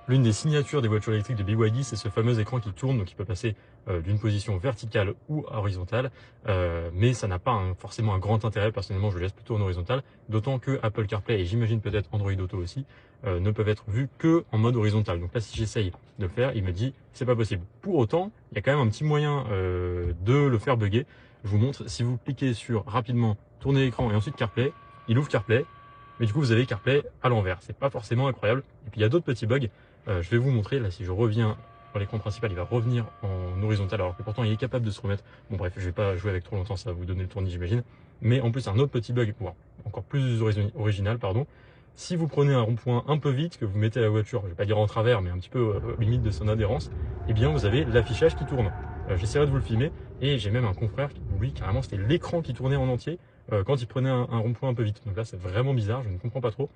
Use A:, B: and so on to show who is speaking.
A: L'une des signatures des voitures électriques de BYD, c'est ce fameux écran qui tourne, donc il peut passer d'une position verticale ou horizontale, mais ça n'a pas forcément un grand intérêt. Personnellement, je le laisse plutôt en horizontal, d'autant que Apple CarPlay et j'imagine peut-être Android Auto aussi ne peuvent être vus que en mode horizontal. Donc là, si j'essaye de le faire, il me dit c'est pas possible. Pour autant, il y a quand même un petit moyen de le faire bugger. Je vous montre, si vous cliquez sur rapidement tourner l'écran et ensuite CarPlay, il ouvre CarPlay, mais du coup vous avez CarPlay à l'envers. C'est pas forcément incroyable. Et puis il y a d'autres petits bugs. Je vais vous montrer, là si je reviens sur l'écran principal, il va revenir en horizontal alors que pourtant il est capable de se remettre. Bon bref, je vais pas jouer avec trop longtemps, ça va vous donner le tournis j'imagine. Mais en plus un autre petit bug, bon, encore plus original, pardon. Si vous prenez un rond-point un peu vite, que vous mettez la voiture, je vais pas dire en travers, mais un petit peu limite de son adhérence, eh bien vous avez l'affichage qui tourne. J'essaierai de vous le filmer, et j'ai même un confrère qui, lui, carrément, c'était l'écran qui tournait en entier quand il prenait un rond-point un peu vite. Donc là, c'est vraiment bizarre, je ne comprends pas trop.